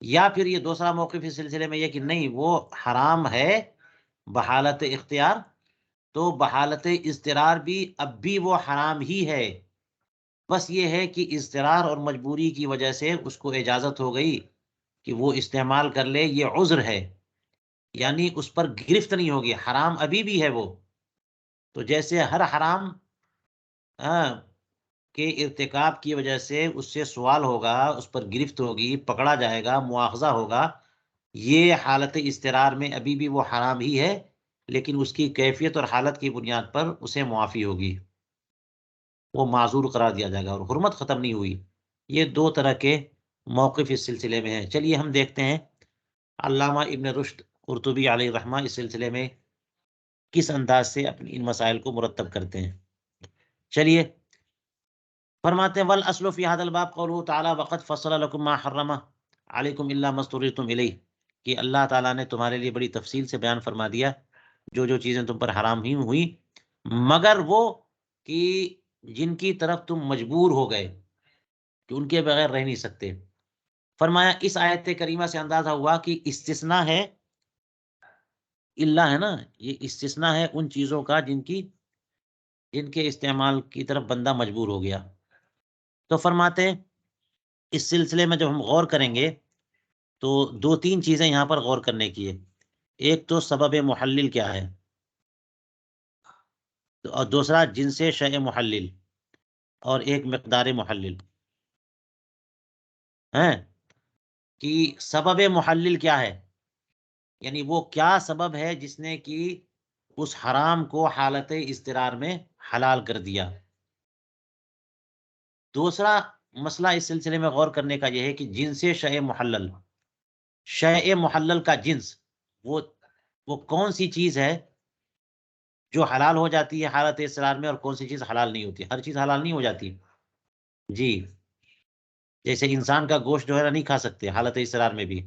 یا پھر یہ دوسرا موقف اس سلسلے میں یہ کہ نہیں وہ حرام ہے بحالت اختیار، تو بحالت اضطرار بھی اب بھی وہ حرام ہی ہے، بس یہ ہے کہ اضطرار اور مجبوری کی وجہ سے اس کو اجازت ہو گئی کہ وہ استعمال کر لے، یہ عذر ہے، یعنی اس پر گرفت نہیں ہوگی، حرام ابھی بھی ہے وہ، تو جیسے ہر حرام کے ارتکاب کی وجہ سے اس سے سوال ہوگا، اس پر گرفت ہوگی، پکڑا جائے گا، مواخذہ ہوگا، یہ حالت اضطرار میں ابھی بھی وہ حرام ہی ہے، لیکن اس کی کیفیت اور حالت کی بنیاد پر اسے معافی ہوگی۔ وہ معذور قرار دیا جائے گا، اور حرمت ختم نہیں ہوئی۔ یہ دو طرح کے موقف اس سلسلے میں ہیں۔ چلیے ہم دیکھتے ہیں علامہ ابن رشد قرطبی علیہ الرحمہ اس سلسلے میں کس انداز سے اپنی ان مسائل کو مرتب کرتے ہیں۔ چلیے فرماتے ہیں والاصل فی ھذا الباب قوله تعالی وقد فصل لكم ما حرم علیکم الا ما اضطررتم الیہ، کہ اللہ تعالیٰ نے تمہارے لیے بڑی تفصیل سے بیان فرما دیا جو جو چیزیں تم پر حرام ہی ہوئی مگر وہ کہ جن کی طرف تم مجبور ہو گئے کہ ان کے بغیر رہ نہیں سکتے۔ فرمایا اس آیت کریمہ سے اندازہ ہوا کہ استثناء ہے، اللہ ہے نا، یہ استثناء ہے ان چیزوں کا جن کے استعمال کی طرف بندہ مجبور ہو گیا۔ تو فرماتے ہیں اس سلسلے میں جب ہم غور کریں گے تو دو تین چیزیں یہاں پر غور کرنے کی ہے۔ ایک تو سبب محلل کیا ہے، اور دوسرا جنس شیء محلل، اور ایک مقدار محلل ہے کہ سبب محلل کیا ہے، یعنی وہ کیا سبب ہے جس نے کہ اس حرام کو حالت اضطرار میں حلال کر دیا۔ دوسرا مسئلہ اس سلسلے میں غور کرنے کا یہ ہے کہ جنس شیء محلل، شیء محلل کا جنس وہ کون سی چیز ہے جو حلال ہو جاتی ہے حالت اضطرار میں، اور کون سی چیز حلال نہیں ہوتی۔ ہر چیز حلال نہیں ہو جاتی جی، جیسے انسان کا گوشت جو ہے نہیں کھا سکتے حالت اضطرار میں بھی۔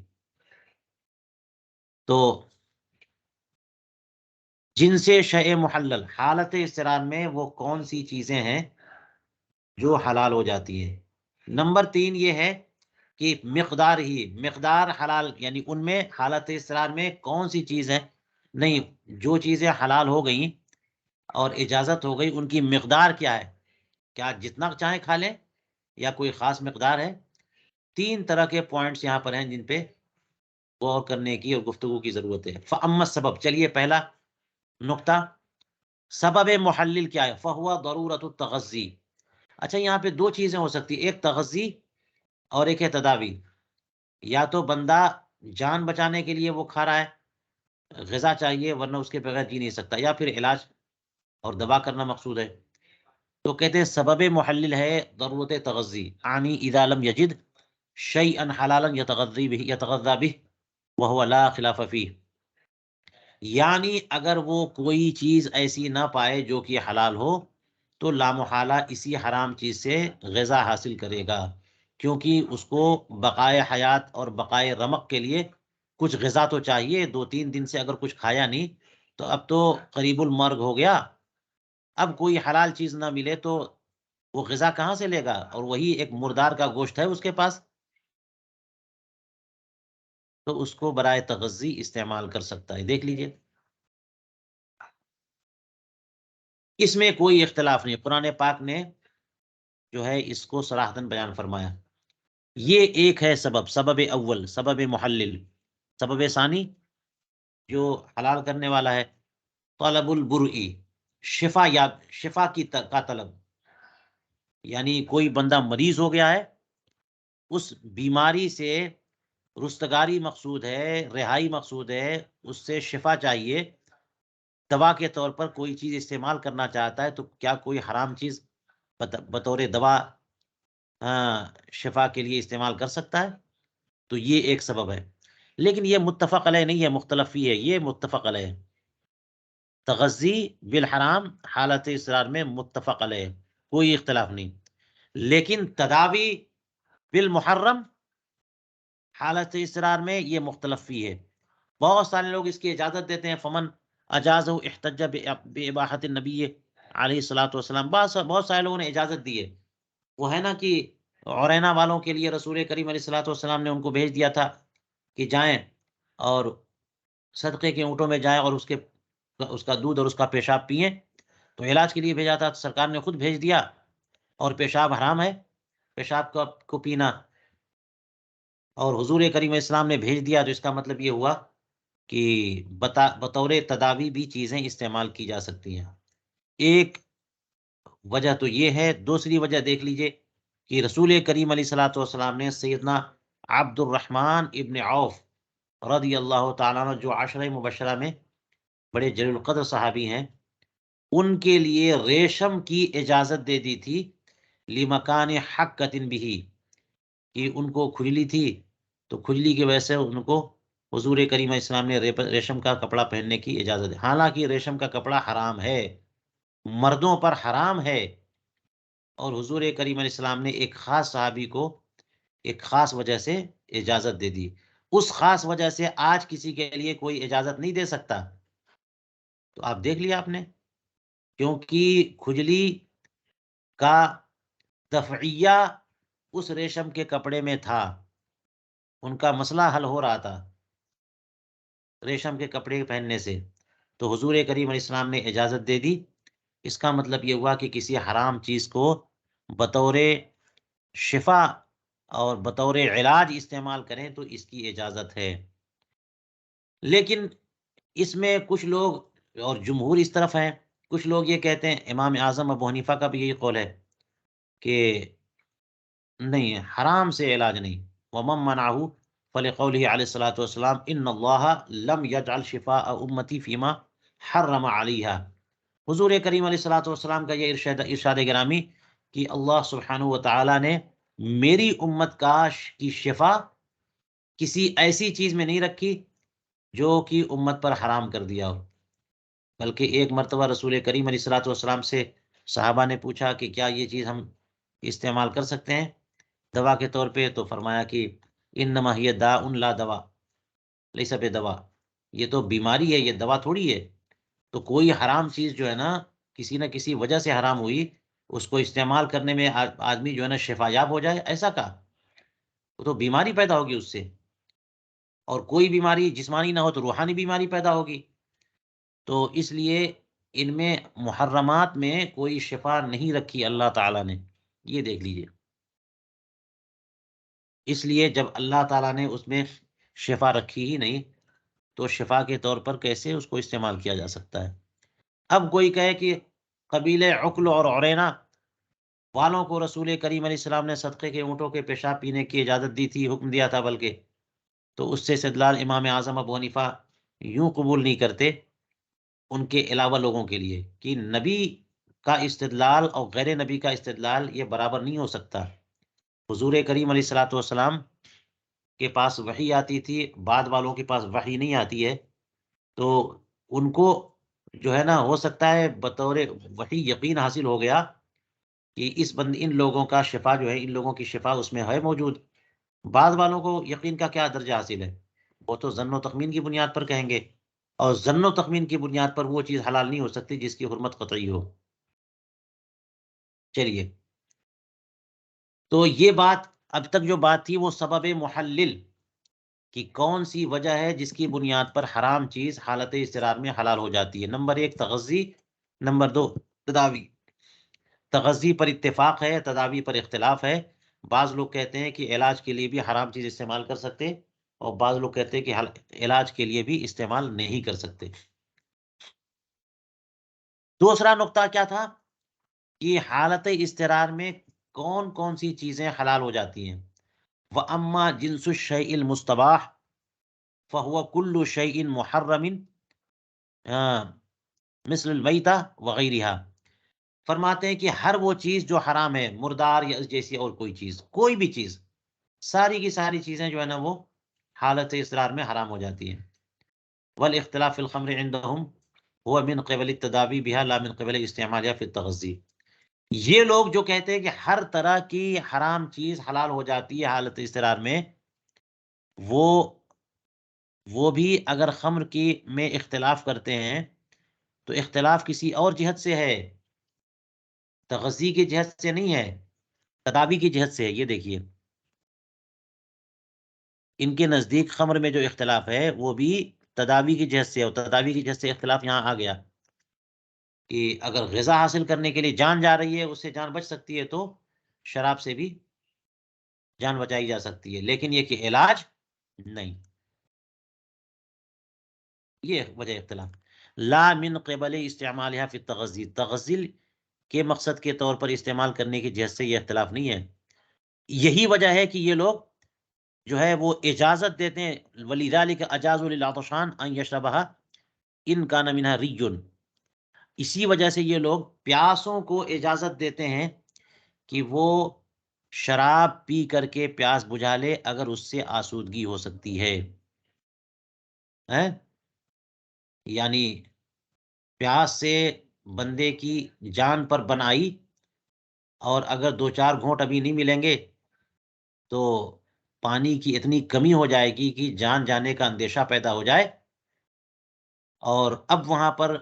تو جنس شیء محلل حالت اضطرار میں وہ کون سی چیزیں ہیں جو حلال ہو جاتی ہیں۔ نمبر 3 یہ ہے کہ مقدار حلال، یعنی ان میں حالت اضطرار میں کون سی چیز ہے، نہیں جو چیزیں حلال ہو گئیں اور اجازت ہو گئی ان کی مقدار کیا ہے، کیا جتنا چاہیں کھا لیں یا کوئی خاص مقدار ہے۔ 3 طرح کے پوائنٹس یہاں پر ہیں جن پہ غور کرنے کی اور گفتگو کی ضرورت ہے۔ فاما سبب، چلیے پہلا نقطہ سبب محلل کیا ہے، فہو ضرورت التغذی۔ اچھا یہاں پہ دو چیزیں ہو سکتی، ایک تغذی اور ایک ہے تداوی۔ یا تو بندہ جان بچانے کے لیے وہ کھا رہا ہے، غذا چاہیے ورنہ اس کے بغیر جی نہیں سکتا، یا پھر علاج اور دوا کرنا مقصود ہے۔ تو کہتے ہیں سبب محلل ہے ضرورت تغذی، عنی اذا لم یجد شیئا حلالا یتغذی به وهو لا خلاف فیہ، یعنی اگر وہ کوئی چیز ایسی نہ پائے جو کہ حلال ہو تو لامحالہ اسی حرام چیز سے غذا حاصل کرے گا، کیونکہ اس کو بقائے حیات اور بقائے رمق کے لیے کچھ غذا تو چاہیے۔ 2-3 دن سے اگر کچھ کھایا نہیں تو اب تو قریب المرگ ہو گیا، اب کوئی حلال چیز نہ ملے تو وہ غذا کہاں سے لے گا، اور وہی ایک مردار کا گوشت ہے اس کے پاس، تو اس کو برائے تغذی استعمال کر سکتا ہے۔ دیکھ لیجئے اس میں کوئی اختلاف نہیں، قرآن پاک نے جو ہے اس کو صراحتاً بیان فرمایا۔ یہ ایک ہے سبب اول، سبب محلل۔ سبب ثانی جو حلال کرنے والا ہے، طلب البرئی، شفا کا طلب، یعنی کوئی بندہ مریض ہو گیا ہے، اس بیماری سے رستگاری مقصود ہے، رہائی مقصود ہے، اس سے شفا چاہیے، دوا کے طور پر کوئی چیز استعمال کرنا چاہتا ہے، تو کیا کوئی حرام چیز بطور دوا شفا کے لیے استعمال کر سکتا ہے؟ تو یہ ایک سبب ہے، لیکن یہ متفق علیہ نہیں ہے، مختلف فی ہے۔ یہ متفق علیہ تغذی بالحرام حالت اصرار میں متفق علیہ، کوئی اختلاف نہیں، لیکن تداوی بالمحرم حالت اصرار میں یہ مختلف فی ہے۔ بہت سارے لوگ اس کی اجازت دیتے ہیں، فمن اجازہ احتج باباحت النبی علیہ الصلوۃ والسلام، بہت سارے لوگوں نے اجازت دی ہے۔ وہ ہے نا کہ عرینا والوں کے لیے رسول کریم علیہ الصلوۃ والسلام نے ان کو بھیج دیا تھا کہ جائیں اور صدقے کے اونٹوں میں جائیں اور اس کا دودھ اور اس کا پیشاب پئیں، تو علاج کے لیے بھیجا تھا، تو سرکار نے خود بھیج دیا، اور پیشاب حرام ہے پیشاب کو پینا، اور حضور کریم اسلام نے بھیج دیا، تو اس کا مطلب یہ ہوا کہ بطور تداوی بھی چیزیں استعمال کی جا سکتی ہیں۔ ایک وجہ تو یہ ہے، دوسری وجہ دیکھ لیجئے کہ رسول کریم علیہ الصلوۃ والسلام نے سیدنا عبد الرحمن ابن عوف رضی اللہ تعالیٰ عنہ، جو عشرہ مبشرہ میں بڑے جلیل القدر صحابی ہیں، ان کے لیے ریشم کی اجازت دے دی تھی، لمکان حقۃ بھی، کہ ان کو کھجلی تھی تو کھجلی کی وجہ سے ان کو حضور کریم علیہ السلام نے ریشم کا کپڑا پہننے کی اجازت دی، حالانکہ ریشم کا کپڑا حرام ہے، مردوں پر حرام ہے، اور حضور کریم علیہ السلام نے ایک خاص صحابی کو ایک خاص وجہ سے اجازت دے دی، اس خاص وجہ سے آج کسی کے لیے کوئی اجازت نہیں دے سکتا۔ تو آپ دیکھ لیا آپ نے، کیونکہ کھجلی کا دفعیہ اس ریشم کے کپڑے میں تھا، ان کا مسئلہ حل ہو رہا تھا ریشم کے کپڑے پہننے سے، تو حضور کریم علیہ السلام نے اجازت دے دی۔ اس کا مطلب یہ ہوا کہ کسی حرام چیز کو بطور شفا اور بطور علاج استعمال کریں تو اس کی اجازت ہے۔ لیکن اس میں کچھ لوگ اور جمہور اس طرف ہیں، کچھ لوگ یہ کہتے ہیں، امام اعظم ابو حنیفہ کا بھی یہی قول ہے کہ نہیں، حرام سے علاج نہیں، ومن منعہ فلقولہ علیہ الصلوۃ والسلام ان اللہ لم یجعل شفاء امتی فیما حرم علیہا۔ حضور کریم علیہ الصلوۃ والسلام کا یہ ارشاد گرامی کہ اللہ سبحانہ و تعالی نے میری امت کی شفا کسی ایسی چیز میں نہیں رکھی جو کہ امت پر حرام کر دیا ہو، بلکہ ایک مرتبہ رسول کریم علیہ الصلوۃ والسلام سے صحابہ نے پوچھا کہ کیا یہ چیز ہم استعمال کر سکتے ہیں دوا کے طور پہ، تو فرمایا کہ انما ہی داء لا دوا لیس بدوا، یہ تو بیماری ہے، یہ دوا تھوڑی ہے۔ تو کوئی حرام چیز جو ہے نا کسی نہ کسی وجہ سے حرام ہوئی، اس کو استعمال کرنے میں آدمی جو ہے نا شفا یاب ہو جائے، ایسا کہا؟ وہ تو بیماری پیدا ہوگی اس سے، اور کوئی بیماری جسمانی نہ ہو تو روحانی بیماری پیدا ہوگی۔ تو اس لیے ان میں محرمات میں کوئی شفا نہیں رکھی اللہ تعالیٰ نے، یہ دیکھ لیجئے۔ اس لیے جب اللہ تعالیٰ نے اس میں شفا رکھی ہی نہیں تو شفا کے طور پر کیسے اس کو استعمال کیا جا سکتا ہے؟ اب کوئی کہے کہ قبیلے عقل اور عرینا والوں کو رسول کریم علیہ السلام نے صدقے کے اونٹوں کے پیشاب پینے کی اجازت دی تھی، حکم دیا تھا بلکہ، تو اس سے استدلال امام اعظم ابو حنیفہ یوں قبول نہیں کرتے ان کے علاوہ لوگوں کے لیے کہ نبی کا استدلال اور غیر نبی کا استدلال یہ برابر نہیں ہو سکتا۔ حضور کریم علیہ الصلوۃ والسلام کے پاس وحی آتی تھی، بعد والوں کے پاس وحی نہیں آتی ہے، تو ان کو جو ہے نا ہو سکتا ہے بطور وحی یقین حاصل ہو گیا کہ ان لوگوں کا شفا جو ہے، ان لوگوں کی شفا اس میں ہے موجود، بعد والوں کو یقین کا کیا درجہ حاصل ہے؟ وہ تو ظن و تخمین کی بنیاد پر کہیں گے، اور ظن و تخمین کی بنیاد پر وہ چیز حلال نہیں ہو سکتی جس کی حرمت قطعی ہو۔ چلیے، تو یہ بات اب تک جو بات تھی وہ سبب محلل کہ کون سی وجہ ہے جس کی بنیاد پر حرام چیز حالت اضطرار میں حلال ہو جاتی ہے۔ Number 1 تغذی، number 2 تداوی۔ تغذی پر اتفاق ہے، تداوی پر اختلاف ہے۔ بعض لوگ کہتے ہیں کہ علاج کے لیے بھی حرام چیز استعمال کر سکتے، اور بعض لوگ کہتے ہیں کہ علاج کے لیے بھی استعمال نہیں کر سکتے۔ دوسرا نقطہ کیا تھا کہ حالت اضطرار میں کون کون سی چیزیں حلال ہو جاتی ہیں؟ وَأَمَّا جِنْسُ الشَّيْءِ الْمُسْتَبَاحِ فَهُوَ كُلُّ شَيْءٍ مُحَرَّمٍ مثل المیتہ وغیرہ۔ فرماتے ہیں کہ ہر وہ چیز جو حرام ہے، مردار یا جیسی اور کوئی چیز، کوئی بھی چیز، ساری کی ساری چیزیں جو ہے نا وہ حالت اضطرار میں حرام ہو جاتی ہیں۔ والاختلاف فی الخمر عندهم هو من قبل التداوی بها لا من قبل استعمالها فی التغذی۔ یہ لوگ جو کہتے ہیں کہ ہر طرح کی حرام چیز حلال ہو جاتی ہے حالت اضطرار میں، وہ بھی اگر خمر کی میں اختلاف کرتے ہیں تو اختلاف کسی اور جہت سے ہے، تغذی کی جہت سے نہیں ہے، تداوی کی جہت سے ہے۔ یہ دیکھیے، ان کے نزدیک خمر میں جو اختلاف ہے وہ بھی تداوی کی جہت سے ہے، اور تداوی کی جہت سے اختلاف یہاں آ گیا کہ اگر غذا حاصل کرنے کے لیے جان جا رہی ہے، اس سے جان بچ سکتی ہے، تو شراب سے بھی جان بچائی جا سکتی ہے، لیکن یہ کہ علاج نہیں، یہ وجہ اختلاف۔ لا من قبل استعمالها فی التغذی، تغذی کے مقصد کے طور پر استعمال کرنے کی جہت سے یہ اختلاف نہیں ہے۔ یہی وجہ ہے کہ یہ لوگ جو ہے وہ اجازت دیتے ہیں، وَلِذَلِكَ أَجَازُوا لِلْعَطْشَانِ أَن يَشْرَبَهَا إِن كَانَ مِنْهَا رِيٌّ۔ اسی وجہ سے یہ لوگ پیاسوں کو اجازت دیتے ہیں کہ وہ شراب پی کر کے پیاس بجھا لے اگر اس سے آسودگی ہو سکتی ہے، ہیں؟ یعنی پیاس سے بندے کی جان پر بن آئی، اور اگر دو چار گھونٹ ابھی نہیں ملیں گے تو پانی کی اتنی کمی ہو جائے گی کہ جان جانے کا اندیشہ پیدا ہو جائے، اور اب وہاں پر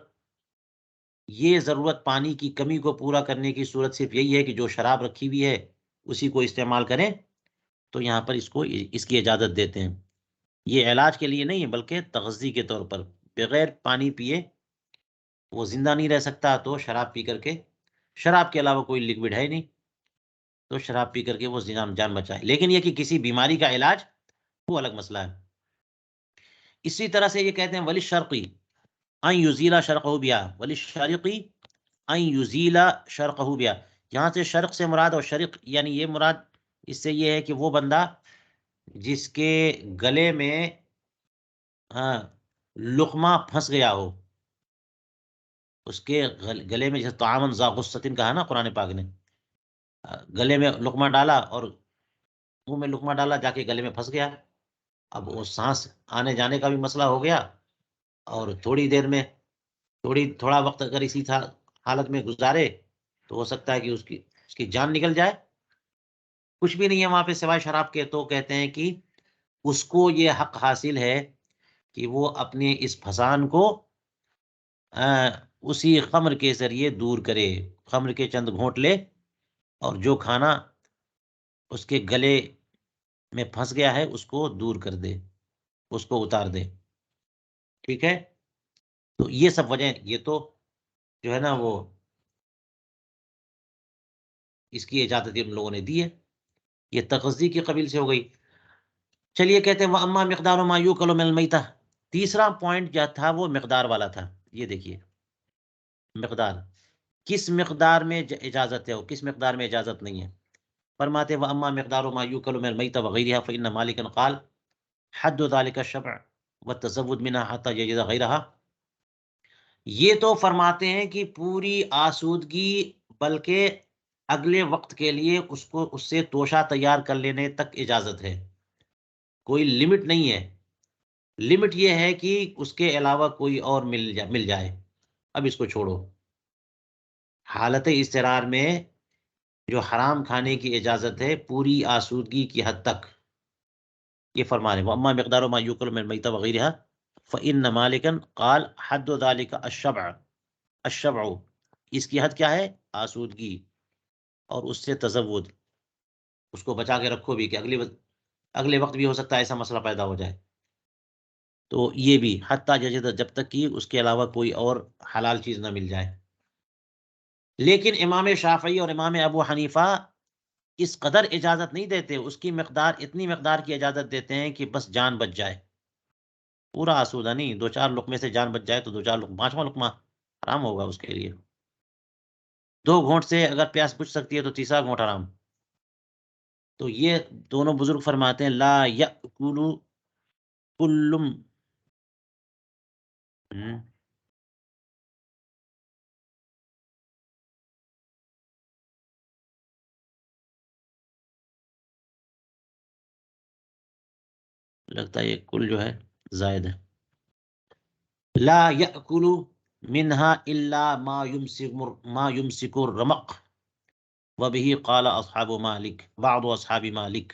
یہ ضرورت پانی کی کمی کو پورا کرنے کی صورت صرف یہی ہے کہ جو شراب رکھی ہوئی ہے اسی کو استعمال کریں، تو یہاں پر اس کی اجازت دیتے ہیں۔ یہ علاج کے لیے نہیں ہے بلکہ تغذی کے طور پر، بغیر پانی پیے وہ زندہ نہیں رہ سکتا، تو شراب پی کر کے، شراب کے علاوہ کوئی لکوڈ ہے نہیں، تو شراب پی کر کے وہ جان بچائے، لیکن یہ کہ کسی بیماری کا علاج، وہ الگ مسئلہ ہے۔ اسی طرح سے یہ کہتے ہیں ولی شرقی ان یزیلا شرقہ بیا، ولی شرقی ان یزیلا شرقہ بیا، یہاں سے شرق سے مراد، اور شرق یعنی یہ مراد اس سے یہ ہے کہ وہ بندہ جس کے گلے میں ہاں لقمہ پھنس گیا ہو، اس کے گلے میں، جیسے طعامن ذا غصۃ کہا نا قرآن پاک نے، گلے میں لقمہ ڈالا اور منہ میں لقمہ ڈالا، جا کے گلے میں پھنس گیا، اب وہ سانس آنے جانے کا بھی مسئلہ ہو گیا، اور تھوڑی دیر میں تھوڑا وقت اگر اسی حالت میں گزارے تو ہو سکتا ہے کہ اس کی جان نکل جائے۔ کچھ بھی نہیں ہے وہاں پہ سوائے شراب کے، تو کہتے ہیں کہ اس کو یہ حق حاصل ہے کہ وہ اپنے اس پھسان کو اسی خمر کے ذریعے دور کرے، خمر کے چند گھونٹ لے اور جو کھانا اس کے گلے میں پھنس گیا ہے اس کو دور کر دے، اس کو اتار دے، ٹھیک ہے؟ تو یہ سب وجہ، یہ تو جو ہے نا وہ اس کی اجازت ہم لوگوں نے دی ہے، یہ تغذی کی قبیل سے ہو گئی۔ چلیے کہتے ہیں وَأَمَّا مِقْدَارُ مَا يُؤْكَلُ مِنَ الْمَيْتَةِ، تیسرا پوائنٹ جو تھا وہ مقدار والا تھا، یہ دیکھیے مقدار، کس مقدار میں اجازت ہے اور کس مقدار میں اجازت نہیں ہے۔ فرماتے وَأَمَّا مِقْدَارُ مَا يُؤْكَلُ مِنَ الْمَيْتَةِ وَغَيْرِهَا فَإِنَّ مَالِكًا قَالَ حَدُّ ذَلِكَ الشَّبْعُ وَالتَّزَوُّدُ مِنْهَا حَتَّى يَجِدَ غَيْرَهَا، یہ تو فرماتے ہیں کہ پوری آسودگی، بلکہ اگلے وقت کے لیے اس سے توشہ تیار کر لینے تک اجازت ہے، کوئی لمٹ نہیں ہے۔ لمٹ یہ ہے کہ اس کے علاوہ کوئی اور مل جائے، اب اس کو چھوڑو۔ حالت اضطرار میں جو حرام کھانے کی اجازت ہے پوری آسودگی کی حد تک، یہ فرما رہے ہیں وَأَمَّا مِقْدَارُ مَا يُؤْكَلُ مِنَ الْمَيْتَةِ وَغَيْرِهَا فَإِنَّ مَالِكًا قَالَ حَدُّ ذَلِكَ الشَّبْعُ، اس کی حد کیا ہے؟ آسودگی، اور اس سے تزود، اس کو بچا کے رکھو بھی کہ اگلے وقت بھی ہو سکتا ہے ایسا مسئلہ پیدا ہو جائے، تو یہ بھی حتیٰ جب تک کہ اس کے علاوہ کوئی اور حلال چیز نہ مل جائے۔ لیکن امام شافعی اور امام ابو حنیفہ اس قدر اجازت نہیں دیتے، اس کی مقدار، اتنی مقدار کی اجازت دیتے ہیں کہ بس جان بچ جائے، پورا آسودہ نہیں، دو چار لقمے سے جان بچ جائے تو دو چار لقمہ، پانچواں لقمہ حرام ہوگا اس کے لیے، دو گھونٹ سے اگر پیاس بجھ سکتی ہے تو تیسرا گھونٹ حرام۔ تو یہ دونوں بزرگ فرماتے ہیں لا یأکل کل، لگتا ہے یہ کل جو ہے زائد ہے، لا یأکل منها الا ما یمسک الرمق وبه قال اصحاب مالک، بعض اصحاب مالک،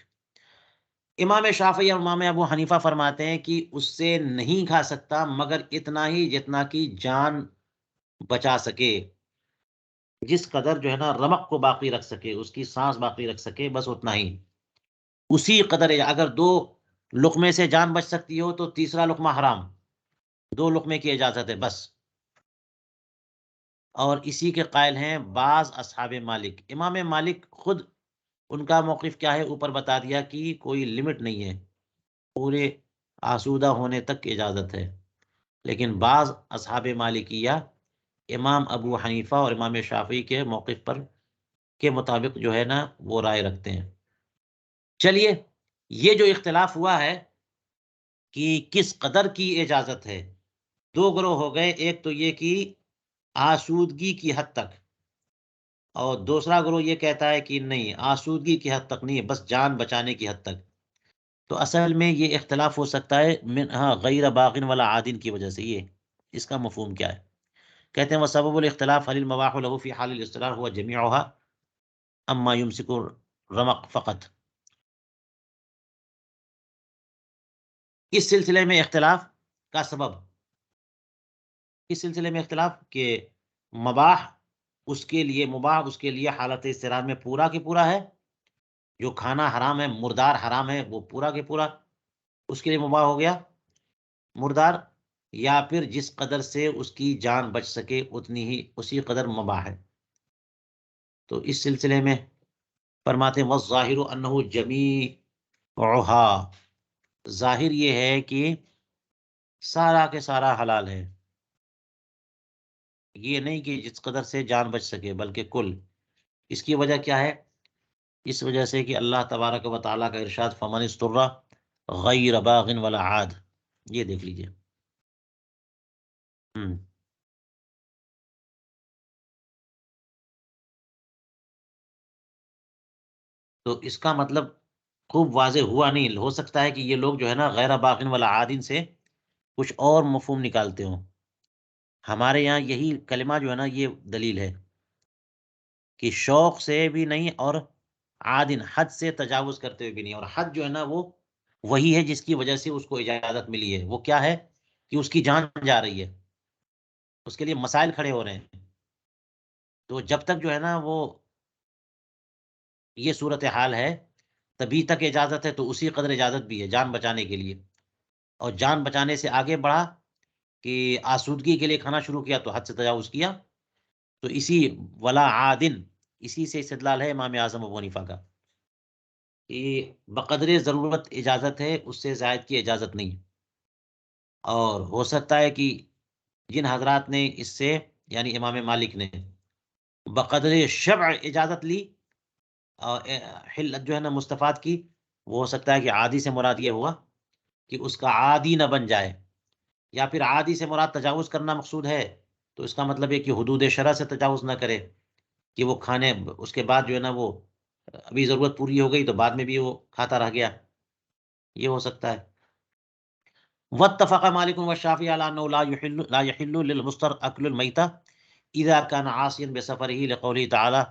امام شافعی اور امام ابو حنیفہ فرماتے ہیں کہ اس سے نہیں کھا سکتا مگر اتنا ہی جتنا کہ جان بچا سکے، جس قدر جو ہے نا رمق کو باقی رکھ سکے، اس کی سانس باقی رکھ سکے، بس اتنا ہی، اسی قدر، اگر دو لقمے سے جان بچ سکتی ہو تو تیسرا لقمہ حرام، دو لقمے کی اجازت ہے بس، اور اسی کے قائل ہیں بعض اصحاب مالک، امام مالک خود ان کا موقف کیا ہے اوپر بتا دیا کہ کوئی لمٹ نہیں ہے، پورے آسودہ ہونے تک کی اجازت ہے، لیکن بعض اصحاب مالکیہ امام ابو حنیفہ اور امام شافعی کے موقف پر کے مطابق جو ہے نا وہ رائے رکھتے ہیں۔ چلیے، یہ جو اختلاف ہوا ہے کہ کس قدر کی اجازت ہے، دو گروہ ہو گئے، ایک تو یہ کہ آسودگی کی حد تک، اور دوسرا گروہ یہ کہتا ہے کہ نہیں، آسودگی کی حد تک نہیں، بس جان بچانے کی حد تک۔ تو اصل میں یہ اختلاف ہو سکتا ہے ہاں غیر باغن والا عادن کی وجہ سے۔ یہ اس کا مفہوم کیا ہے؟ کہتے ہیں وہ سبب الاختلاف حل المباح له فی حال الاضطرار ہوا جمیعها اما یمسک الرمق فقط۔ اس سلسلے میں اختلاف کا سبب، اس سلسلے میں اختلاف کہ مباح مباح اس کے لیے حالت اضطرار میں پورا کی پورا ہے، جو کھانا حرام ہے، مردار حرام ہے، وہ پورا کے پورا اس کے لیے مباح ہو گیا مردار، یا پھر جس قدر سے اس کی جان بچ سکے اتنی ہی اسی قدر مباح ہے۔ تو اس سلسلے میں فرماتے ہیں والظاہر انہ جمیعھا، ظاہر یہ ہے کہ سارا کے سارا حلال ہے، یہ نہیں کہ جس قدر سے جان بچ سکے بلکہ کل۔ اس کی وجہ کیا ہے؟ اس وجہ سے کہ اللہ تبارک و تعالیٰ کا ارشاد فمن اضطر غیر باغ ولا عاد، یہ دیکھ لیجئے۔ تو اس کا مطلب خوب واضح ہوا نہیں، ہو سکتا ہے کہ یہ لوگ جو ہے نا غیر باغن ولا عادن سے کچھ اور مفہوم نکالتے ہوں۔ ہمارے یہاں یہی کلمہ جو ہے نا یہ دلیل ہے کہ شوق سے بھی نہیں، اور عادن حد سے تجاوز کرتے ہوئے بھی نہیں۔ اور حد جو ہے نا وہ وہی ہے جس کی وجہ سے اس کو اجازت ملی ہے۔ وہ کیا ہے؟ کہ اس کی جان جا رہی ہے، اس کے لیے مسائل کھڑے ہو رہے ہیں۔ تو جب تک جو ہے نا وہ یہ صورتحال ہے تبھی تک اجازت ہے، تو اسی قدر اجازت بھی ہے جان بچانے کے لیے۔ اور جان بچانے سے آگے بڑھا کہ آسودگی کے لیے کھانا شروع کیا تو حد سے تجاوز کیا۔ تو اسی ولا عادن، اسی سے استدلال ہے امام اعظم ابو حنیفہ کا کہ بقدر ضرورت اجازت ہے، اس سے زائد کی اجازت نہیں۔ اور ہو سکتا ہے کہ جن حضرات نے اس سے، یعنی امام مالک نے بقدر شبع اجازت لی اور حلت جو ہے نا مستفاد کی، وہ ہو سکتا ہے کہ عادی سے مراد یہ ہوا کہ اس کا عادی نہ بن جائے، یا پھر عادی سے مراد تجاوز کرنا مقصود ہے، تو اس کا مطلب ہے کہ حدود شرع سے تجاوز نہ کرے، کہ وہ کھانے اس کے بعد جو ہے نا وہ ابھی ضرورت پوری ہو گئی تو بعد میں بھی وہ کھاتا رہ گیا، یہ ہو سکتا ہے۔ واتفق مالک والشافعی على انه لا يحل للمستر اكل الميتة اذا كان عاصيا بسفره لقوله تعالى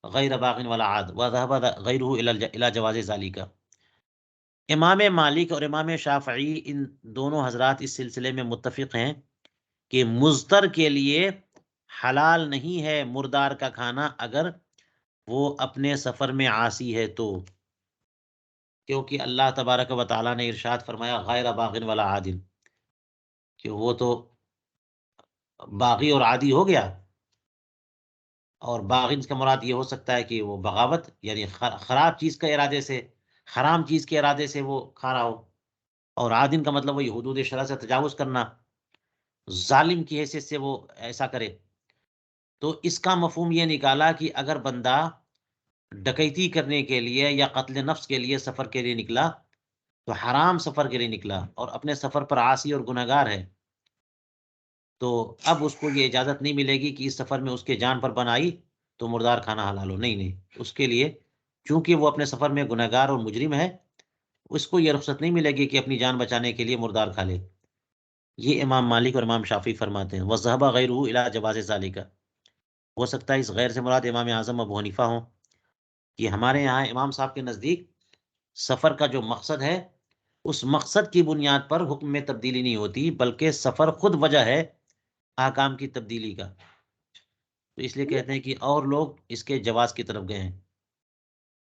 غیر باغ ولا عاد وذهب غیره الى جواز ذلك۔ امام مالک اور امام شافعی ان دونوں حضرات اس سلسلے میں متفق ہیں کہ مضطر کے لیے حلال نہیں ہے مردار کا کھانا اگر وہ اپنے سفر میں عاصی ہے تو، کیونکہ اللہ تبارک و تعالیٰ نے ارشاد فرمایا غیر باغ ولا عادن، کہ وہ تو باغی اور عادی ہو گیا۔ اور باغین کا مراد یہ ہو سکتا ہے کہ وہ بغاوت، یعنی خراب چیز کا ارادے سے، حرام چیز کے ارادے سے وہ کھا رہا ہو، اور عادن کا مطلب وہی حدود شرع سے تجاوز کرنا، ظالم کی حیثیت سے وہ ایسا کرے۔ تو اس کا مفہوم یہ نکالا کہ اگر بندہ ڈکیتی کرنے کے لیے یا قتل نفس کے لیے سفر کے لیے نکلا، تو حرام سفر کے لیے نکلا اور اپنے سفر پر عاصی اور گنہگار ہے، تو اب اس کو یہ اجازت نہیں ملے گی کہ اس سفر میں اس کے جان پر بنائی تو مردار کھانا حلال ہو، نہیں نہیں، اس کے لیے چونکہ وہ اپنے سفر میں گنہگار اور مجرم ہے، اس کو یہ رخصت نہیں ملے گی کہ اپنی جان بچانے کے لیے مردار کھا لے۔ یہ امام مالک اور امام شافعی فرماتے ہیں۔ وَذَهَبَ غَيْرُهُ إِلَى جَوَازِ ذَلِكَ، ہو سکتا ہے اس غیر سے مراد امام اعظم ابو حنیفہ ہوں، کہ ہمارے یہاں امام صاحب کے نزدیک سفر کا جو مقصد ہے اس مقصد کی بنیاد پر حکم میں تبدیلی نہیں ہوتی، بلکہ سفر خود وجہ ہے احکام کی تبدیلی کا۔ تو اس لیے کہتے ہیں کہ اور لوگ اس کے جواز کی طرف گئے ہیں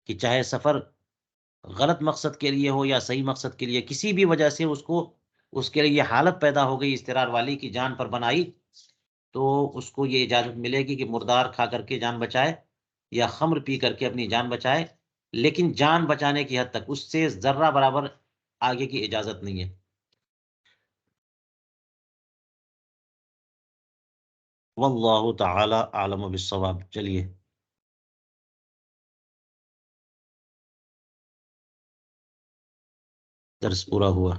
کہ چاہے سفر غلط مقصد کے لیے ہو یا صحیح مقصد کے لیے، کسی بھی وجہ سے اس کے لیے یہ حالت پیدا ہو گئی اضطرار والی کی جان پر بنائی، تو اس کو یہ اجازت ملے گی کہ مردار کھا کر کے جان بچائے یا خمر پی کر کے اپنی جان بچائے، لیکن جان بچانے کی حد تک، اس سے ذرہ برابر آگے کی اجازت نہیں ہے۔ واللہ تعالی اعلم بالصواب۔ چلیے درس پورا ہوا۔